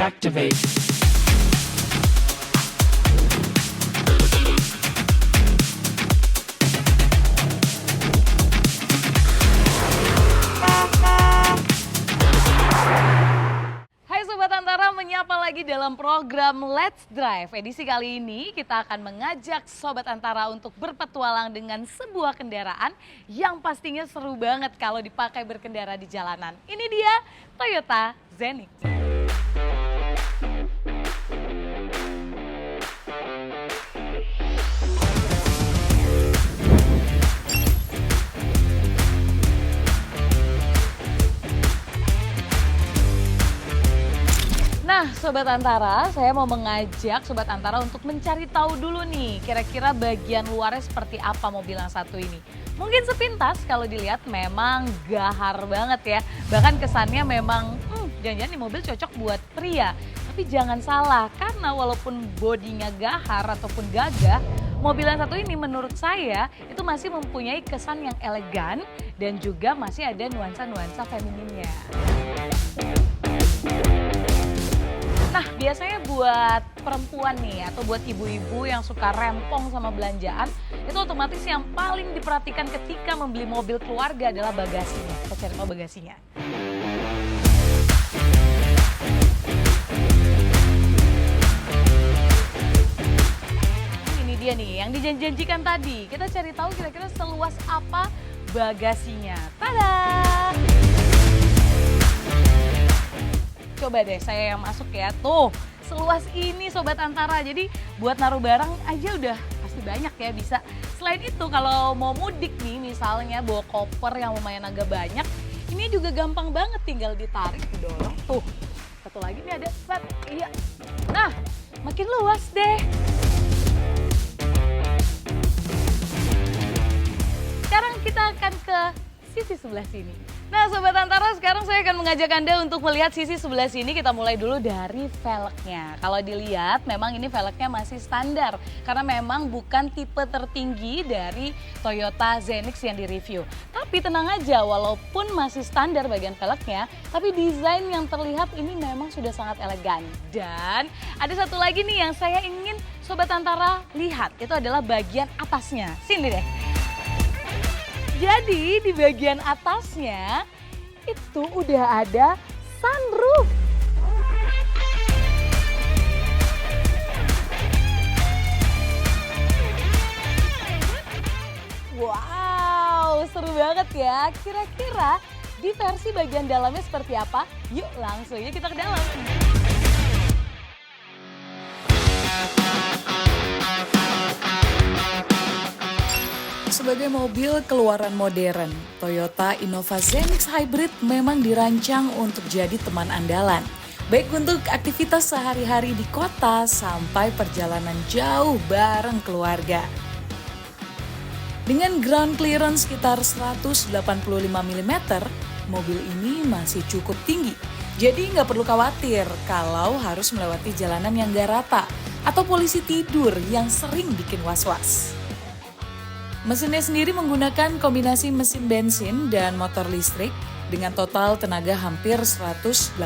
activate. Hai Sobat Antara, menyapa lagi dalam program Let's Drive. Edisi kali ini kita akan mengajak Sobat Antara untuk berpetualang dengan sebuah kendaraan yang pastinya seru banget kalau dipakai berkendara di jalanan. Ini dia Toyota Zenix. Nah Sobat Antara, saya mau mengajak Sobat Antara untuk mencari tahu dulu nih kira-kira bagian luarnya seperti apa mobil yang satu ini. Mungkin sepintas kalau dilihat memang gahar banget ya. Bahkan kesannya memang jangan-jangan nih mobil cocok buat pria. Tapi jangan salah, karena walaupun bodinya gahar ataupun gagah, mobil yang satu ini menurut saya itu masih mempunyai kesan yang elegan dan juga masih ada nuansa-nuansa femininnya. Nah biasanya buat perempuan nih atau buat ibu-ibu yang suka rempong sama belanjaan, itu otomatis yang paling diperhatikan ketika membeli mobil keluarga adalah bagasinya. Kita cari tahu bagasinya. Ini dia nih yang dijanjikan tadi. Kita cari tahu kira-kira seluas apa bagasinya. Tada! Coba deh saya yang masuk ya, tuh seluas ini Sobat Antara. Jadi buat naruh barang aja udah pasti banyak ya bisa. Selain itu kalau mau mudik nih misalnya bawa koper yang lumayan agak banyak, ini juga gampang banget tinggal ditarik, didorong. Tuh, satu lagi nih ada, iya. Nah, makin luas deh. Sekarang kita akan ke sisi sebelah sini. Nah Sobat Antara, sekarang saya akan mengajak Anda untuk melihat sisi sebelah sini. Kita mulai dulu dari velgnya. Kalau dilihat memang ini velgnya masih standar. Karena memang bukan tipe tertinggi dari Toyota Zenix yang direview. Tapi tenang aja, walaupun masih standar bagian velgnya, tapi desain yang terlihat ini memang sudah sangat elegan. Dan ada satu lagi nih yang saya ingin Sobat Antara lihat, itu adalah bagian atasnya. Sini deh. Jadi di bagian atasnya itu udah ada sunroof. Wow, seru banget ya. Kira-kira di versi bagian dalamnya seperti apa? Yuk langsung aja kita ke dalam. Sebagai mobil keluaran modern, Toyota Innova Zenix Hybrid memang dirancang untuk jadi teman andalan. Baik untuk aktivitas sehari-hari di kota sampai perjalanan jauh bareng keluarga. Dengan ground clearance sekitar 185 mm, mobil ini masih cukup tinggi. Jadi nggak perlu khawatir kalau harus melewati jalanan yang gak rata atau polisi tidur yang sering bikin was-was. Mesinnya sendiri menggunakan kombinasi mesin bensin dan motor listrik dengan total tenaga hampir 186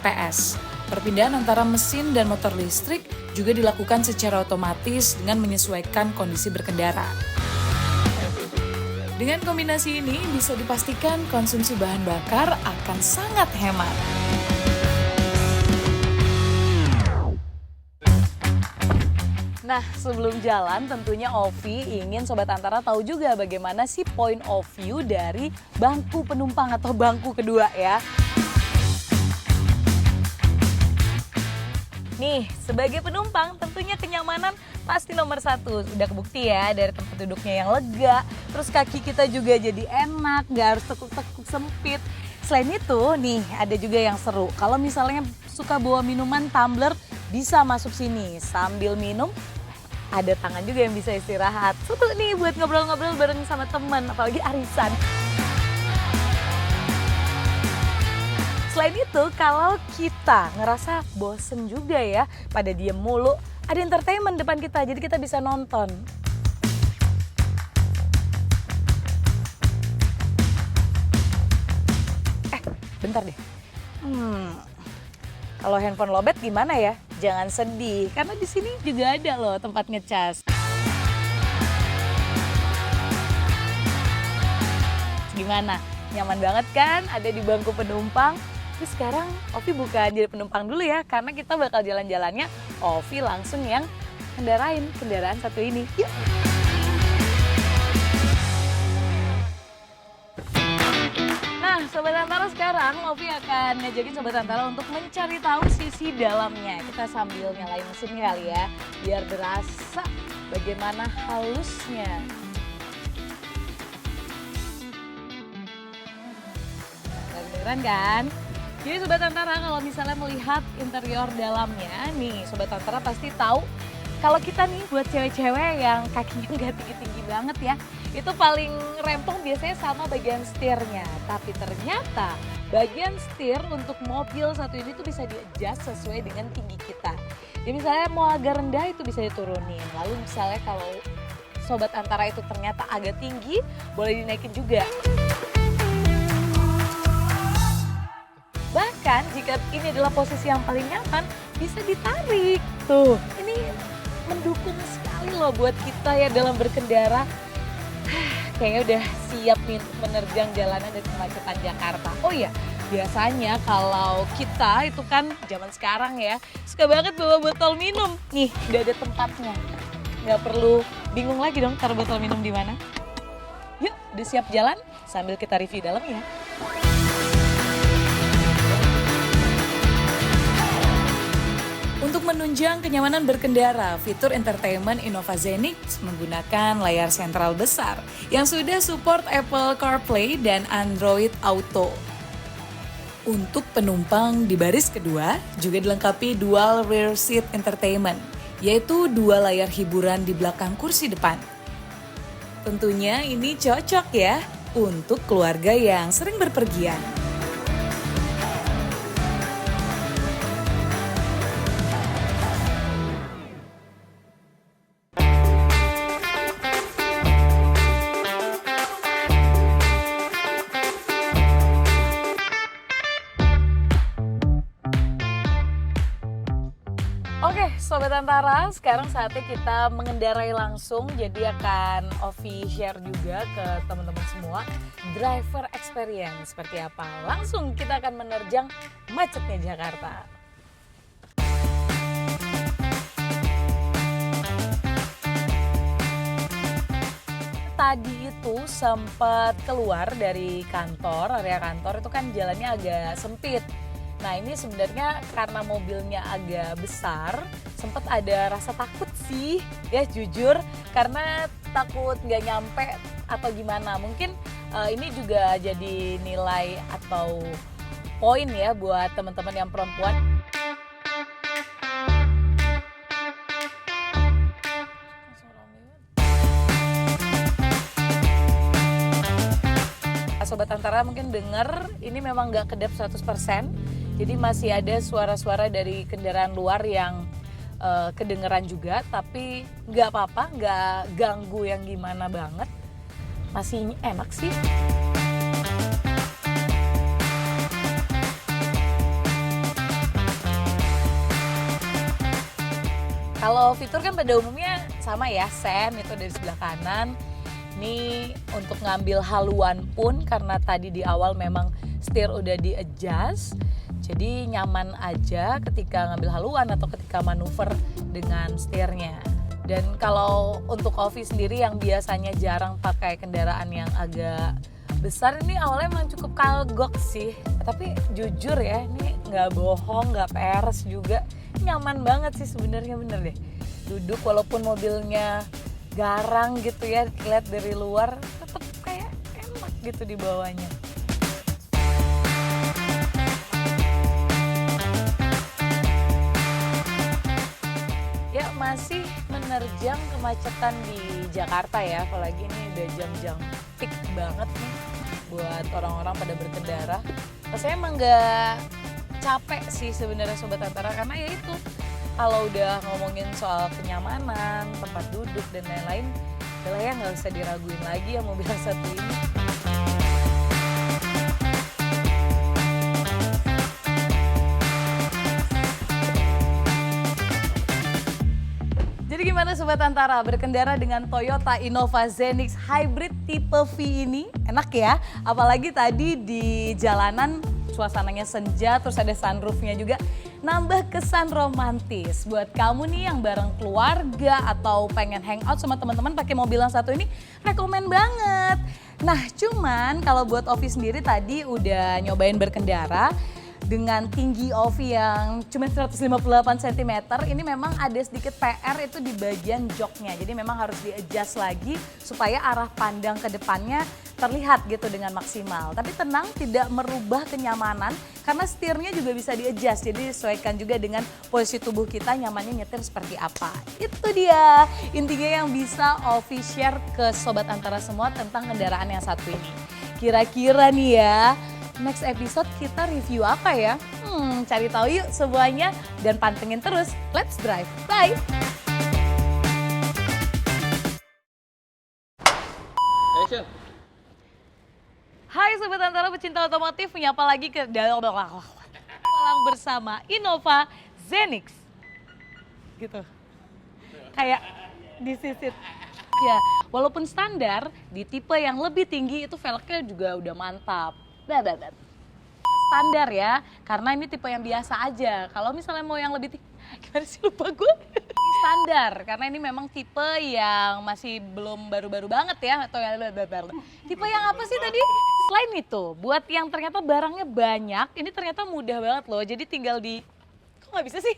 PS. Perpindahan antara mesin dan motor listrik juga dilakukan secara otomatis dengan menyesuaikan kondisi berkendara. Dengan kombinasi ini bisa dipastikan konsumsi bahan bakar akan sangat hemat. Nah sebelum jalan tentunya Ovi ingin Sobat Antara tahu juga bagaimana sih point of view dari bangku penumpang atau bangku kedua ya. Nih sebagai penumpang tentunya kenyamanan pasti nomor satu. Udah kebukti ya dari tempat duduknya yang lega. Terus kaki kita juga jadi enak, gak harus tekuk-tekuk sempit. Selain itu nih ada juga yang seru. Kalau misalnya suka bawa minuman tumbler bisa masuk sini sambil minum. Ada tangan juga yang bisa istirahat. Seru nih buat ngobrol-ngobrol bareng sama teman, apalagi arisan. Selain itu, kalau kita ngerasa bosen juga ya, pada diem mulu, ada entertainment depan kita, jadi kita bisa nonton. Bentar deh. Kalau handphone lowbat gimana ya? Jangan sedih, karena di sini juga ada loh tempat ngecas. Gimana? Nyaman banget kan ada di bangku penumpang? Terus sekarang Ovi bukan jadi penumpang dulu ya, karena kita bakal jalan-jalannya Ovi langsung yang kendarain kendaraan satu ini. Yuk! Nah, Sobat Antara, sekarang Ovi akan ngajakin Sobat Antara untuk mencari tahu sisi dalamnya. Kita sambil nyalain mesinnya kali ya, biar berasa bagaimana halusnya. Kedengeran kan? Jadi Sobat Antara, kalau misalnya melihat interior dalamnya, nih Sobat Antara pasti tahu kalau kita nih buat cewek-cewek yang kakinya nggak tinggi-tinggi banget ya, itu paling rempong biasanya sama bagian setirnya. Tapi ternyata bagian setir untuk mobil satu ini tuh bisa di-adjust sesuai dengan tinggi kita. Jadi misalnya mau agak rendah itu bisa diturunin. Lalu misalnya kalau Sobat Antara itu ternyata agak tinggi, boleh dinaikin juga. Bahkan jika ini adalah posisi yang paling nyaman, bisa ditarik. Tuh, ini mendukung sekali loh buat kita ya dalam berkendara. Kayaknya udah siap nih untuk menerjang jalanan dan kemacetan Jakarta. Oh iya, biasanya kalau kita itu kan zaman sekarang ya, suka banget bawa botol minum. Nih, udah ada tempatnya. Nggak perlu bingung lagi dong taruh botol minum di mana. Yuk, udah siap jalan sambil kita review dalam ya. Untuk menunjang kenyamanan berkendara, fitur entertainment Innova Zenix menggunakan layar sentral besar yang sudah support Apple CarPlay dan Android Auto. Untuk penumpang di baris kedua juga dilengkapi dual rear seat entertainment, yaitu dua layar hiburan di belakang kursi depan. Tentunya ini cocok ya untuk keluarga yang sering berpergian. Oke, Sobat Antara, sekarang saatnya kita mengendarai langsung. Jadi akan Ovi share juga ke teman-teman semua driver experience seperti apa. Langsung kita akan menerjang macetnya Jakarta. Tadi itu sempat keluar dari kantor, area kantor itu kan jalannya agak sempit. Nah ini sebenarnya karena mobilnya agak besar, sempat ada rasa takut sih ya jujur, karena takut nggak nyampe atau gimana. Mungkin ini juga jadi nilai atau poin ya buat teman-teman yang perempuan. Sobat Antara mungkin dengar ini memang nggak kedap 100%. Jadi masih ada suara-suara dari kendaraan luar yang kedengeran juga, tapi nggak apa-apa, nggak ganggu yang gimana banget. Masih enak sih. Kalau fitur kan pada umumnya sama ya, sen itu dari sebelah kanan. Ini untuk ngambil haluan pun karena tadi di awal memang setir udah di-adjust. Jadi nyaman aja ketika ngambil haluan atau ketika manuver dengan setirnya. Dan kalau untuk Ovi sendiri yang biasanya jarang pakai kendaraan yang agak besar, ini awalnya memang cukup kagok sih. Tapi jujur ya, ini nggak bohong, nggak peres juga. Nyaman banget sih sebenarnya, bener deh. Duduk walaupun mobilnya garang gitu ya, lihat dari luar tetap kayak enak gitu di bawahnya. Ya masih menerjang kemacetan di Jakarta ya, apalagi ini udah jam-jam peak banget nih buat orang-orang pada berkendara. Saya emang nggak capek sih sebenarnya Sobat Antara, karena ya itu kalau udah ngomongin soal kenyamanan, tempat duduk dan lain-lain, udah ya nggak usah diraguin lagi ya mobil satu ini. Jadi gimana Sobat Antara, berkendara dengan Toyota Innova Zenix Hybrid tipe V ini enak ya. Apalagi tadi di jalanan suasananya senja, terus ada sunroofnya juga. Nambah kesan romantis buat kamu nih yang bareng keluarga atau pengen hangout sama teman-teman pakai mobil yang satu ini, rekomen banget. Nah cuman kalau buat Ovi sendiri tadi udah nyobain berkendara dengan tinggi Ovi yang cuma 158 cm, ini memang ada sedikit PR itu di bagian joknya. Jadi memang harus di-adjust lagi supaya arah pandang ke depannya terlihat gitu dengan maksimal. Tapi tenang, tidak merubah kenyamanan karena setirnya juga bisa di-adjust. Jadi disesuaikan juga dengan posisi tubuh kita nyamannya nyetir seperti apa. Itu dia intinya yang bisa Ovi share ke Sobat Antara semua tentang kendaraan yang satu ini. Kira-kira nih ya, next episode kita review apa ya? Cari tahu yuk semuanya dan pantengin terus. Let's drive. Bye. Action. Hai Sobat Antara pecinta otomotif, menyapa lagi ke dalam bersama Innova Zenix. Gitu. Kayak disisit. Ya, walaupun standar, di tipe yang lebih tinggi itu velgnya juga udah mantap. Standar ya, karena ini tipe yang biasa aja. Kalau misalnya mau yang lebih tinggi, gimana sih lupa gue? Standar, karena ini memang tipe yang masih belum baru-baru banget ya. Atau yang tipe yang apa sih tadi? Selain itu, buat yang ternyata barangnya banyak, ini ternyata mudah banget loh. Jadi tinggal di, kok nggak bisa sih?